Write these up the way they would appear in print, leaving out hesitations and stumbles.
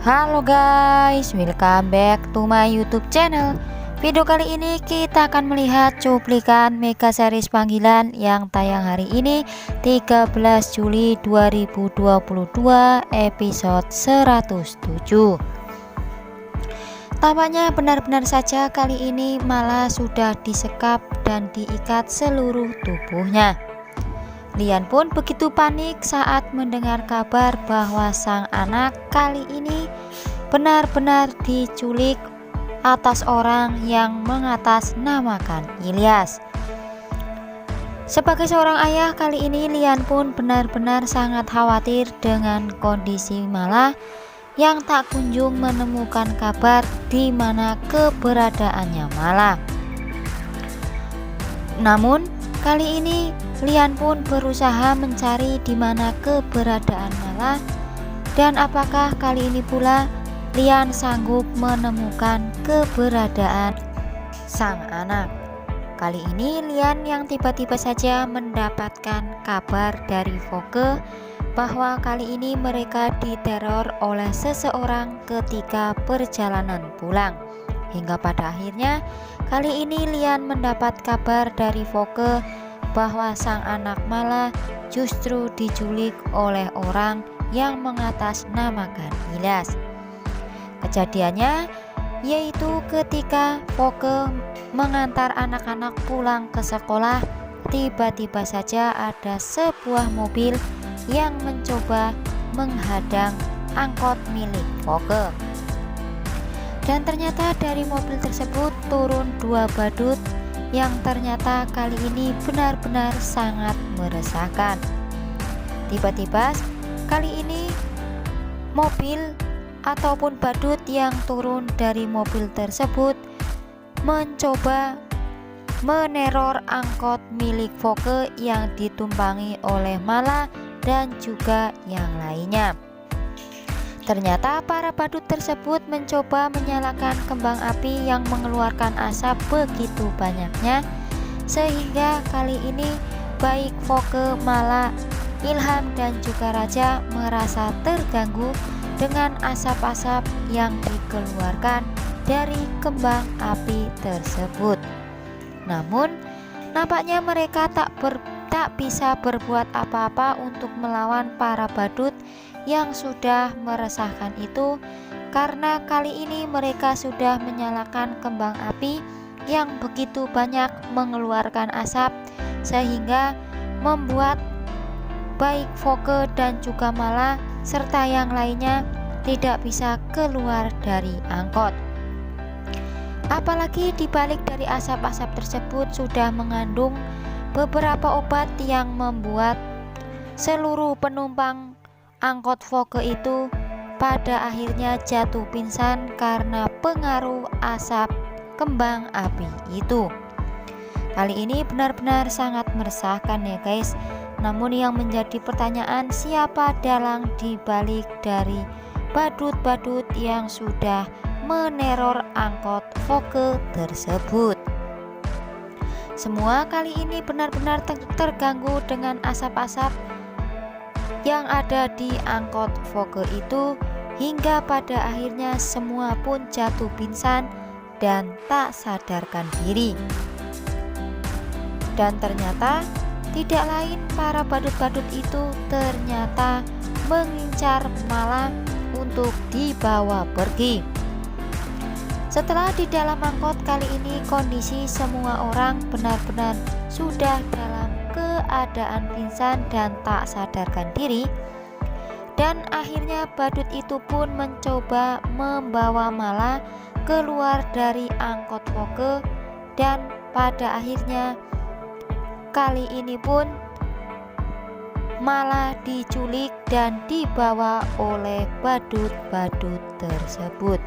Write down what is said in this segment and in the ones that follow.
Halo guys, welcome back to my YouTube channel. Video kali ini kita akan melihat cuplikan mega series panggilan yang tayang hari ini 13 Juli 2022 episode 107. Tampaknya benar-benar saja kali ini malah sudah disekap dan diikat seluruh tubuhnya. Lian pun begitu panik saat mendengar kabar bahwa sang anak kali ini benar-benar diculik atas orang yang mengatasnamakan Ilyas. Sebagai seorang ayah, kali ini Lian pun benar-benar sangat khawatir dengan kondisi Mala yang tak kunjung menemukan kabar di mana keberadaannya Mala. Namun kali ini Lian pun berusaha mencari di mana keberadaan Mala, dan apakah kali ini pula Lian sanggup menemukan keberadaan sang anak. Kali ini Lian yang tiba-tiba saja mendapatkan kabar dari Voke bahwa kali ini mereka diteror oleh seseorang ketika perjalanan pulang. Hingga pada akhirnya kali ini Lian mendapat kabar dari Voke bahwa sang anak Mala justru diculik oleh orang yang mengatasnamakan Ilyas. Kejadiannya yaitu ketika Voke mengantar anak-anak pulang ke sekolah, tiba-tiba saja ada sebuah mobil yang mencoba menghadang angkot milik Voke. Dan ternyata dari mobil tersebut turun dua badut yang ternyata kali ini benar-benar sangat meresahkan. Tiba-tiba kali ini mobil ataupun badut yang turun dari mobil tersebut mencoba meneror angkot milik Voke yang ditumpangi oleh Mala dan juga yang lainnya. Ternyata para badut tersebut mencoba menyalakan kembang api yang mengeluarkan asap begitu banyaknya, sehingga kali ini baik Voke, Mala, Ilham dan juga Raja merasa terganggu dengan asap-asap yang dikeluarkan dari kembang api tersebut. Namun nampaknya mereka tak bisa berbuat apa-apa untuk melawan para badut yang sudah meresahkan itu, karena kali ini mereka sudah menyalakan kembang api yang begitu banyak mengeluarkan asap, sehingga membuat baik Voke dan juga Mala serta yang lainnya tidak bisa keluar dari angkot. Apalagi dibalik dari asap-asap tersebut sudah mengandung beberapa obat yang membuat seluruh penumpang angkot Voke itu pada akhirnya jatuh pingsan karena pengaruh asap kembang api itu. Kali ini benar-benar sangat meresahkan ya guys. Namun yang menjadi pertanyaan, siapa dalang dibalik dari badut-badut yang sudah meneror angkot Voke tersebut? Semua kali ini benar-benar terganggu dengan asap-asap yang ada di angkot Voke itu, hingga pada akhirnya semua pun jatuh pingsan dan tak sadarkan diri. Dan ternyata tidak lain, para badut-badut itu ternyata mengincar Mala untuk dibawa pergi. Setelah di dalam angkot kali ini kondisi semua orang benar-benar sudah dalam keadaan pingsan dan tak sadarkan diri, dan akhirnya badut itu pun mencoba membawa Mala keluar dari angkot Voke, dan pada akhirnya kali ini pun Mala diculik dan dibawa oleh badut-badut tersebut.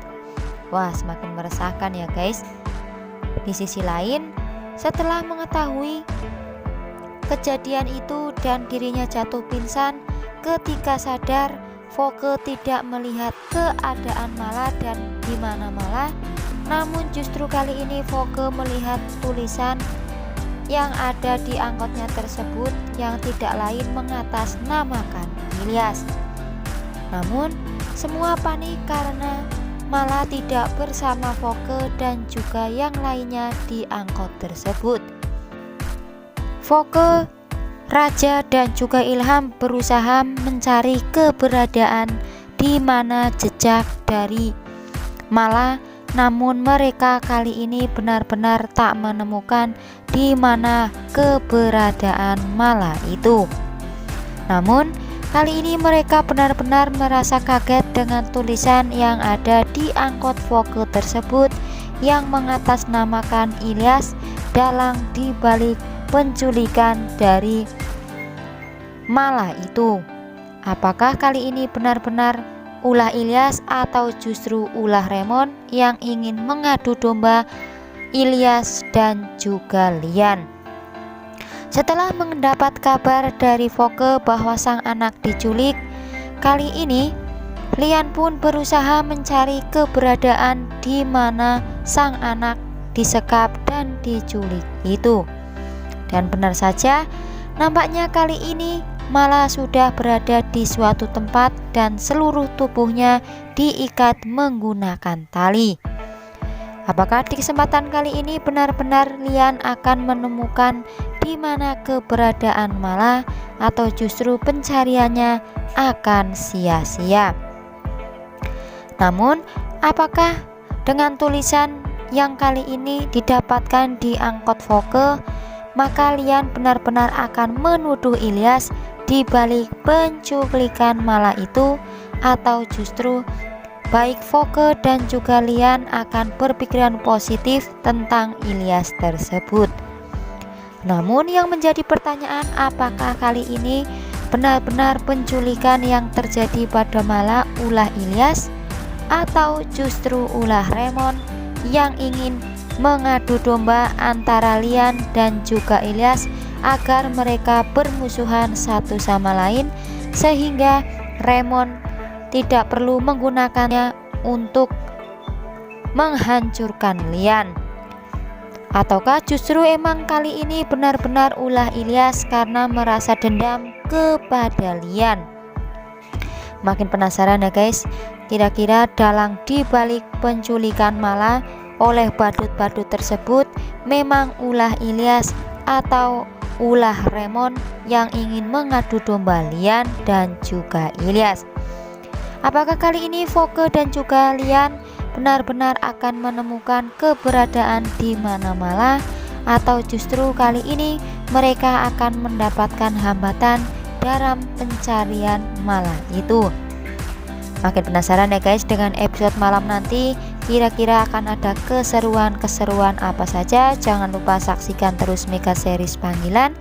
Wah, semakin meresahkan ya guys. Di sisi lain, setelah mengetahui kejadian itu dan dirinya jatuh pingsan, ketika sadar Voke tidak melihat keadaan Mala dan di mana Mala. Namun justru kali ini Voke melihat tulisan yang ada di angkotnya tersebut yang tidak lain mengatasnamakan Ilyas. Namun Semua panik karena Mala tidak bersama Voke dan juga yang lainnya di angkot tersebut. Voke, Raja dan juga Ilham berusaha mencari keberadaan di mana jejak dari Mala, namun mereka kali ini benar-benar tak menemukan di mana keberadaan Mala itu. Namun kali ini mereka benar-benar merasa kaget dengan tulisan yang ada di angkot Voke tersebut yang mengatasnamakan Ilyas dalang di balik penculikan dari Mala itu. Apakah kali ini benar-benar ulah Ilyas atau justru ulah Remon yang ingin mengadu domba Ilyas dan juga Lian? Setelah mendapat kabar dari Voke bahwa sang anak diculik, kali ini Lian pun berusaha mencari keberadaan di mana sang anak disekap dan diculik itu. Dan benar saja, nampaknya kali ini Mala sudah berada di suatu tempat dan seluruh tubuhnya diikat menggunakan tali. Apakah di kesempatan kali ini benar-benar Lian akan menemukan di mana keberadaan Mala atau justru pencariannya akan sia-sia? Namun, apakah dengan tulisan yang kali ini didapatkan di angkot Voke, maka Lian benar-benar akan menuduh Ilyas di balik penculikan Mala itu, atau justru baik Voke dan juga Lian akan berpikiran positif tentang Ilyas tersebut? Namun yang menjadi pertanyaan, apakah kali ini benar-benar penculikan yang terjadi pada Mala ulah Ilyas atau justru ulah Remon yang ingin mengadu domba antara Lian dan juga Ilyas agar mereka bermusuhan satu sama lain, sehingga Remon tidak perlu menggunakannya untuk menghancurkan Lian? Ataukah justru emang kali ini benar-benar ulah Ilyas karena merasa dendam kepada Lian? Makin penasaran ya guys, kira-kira dalang dibalik penculikan Mala oleh badut-badut tersebut memang ulah Ilyas atau ulah Remon yang ingin mengadu domba Lian dan juga Ilyas? Apakah kali ini Voke dan juga Lian benar-benar akan menemukan keberadaan di mana Mala, atau justru kali ini mereka akan mendapatkan hambatan dalam pencarian Mala itu? Makin penasaran ya guys dengan episode malam nanti, kira-kira akan ada keseruan-keseruan apa saja? Jangan lupa saksikan terus Mega Series Panggilan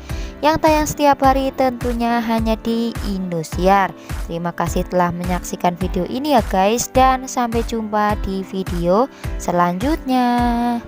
yang tayang setiap hari tentunya hanya di Indosiar. Terima kasih telah menyaksikan video ini ya guys, dan sampai jumpa di video selanjutnya.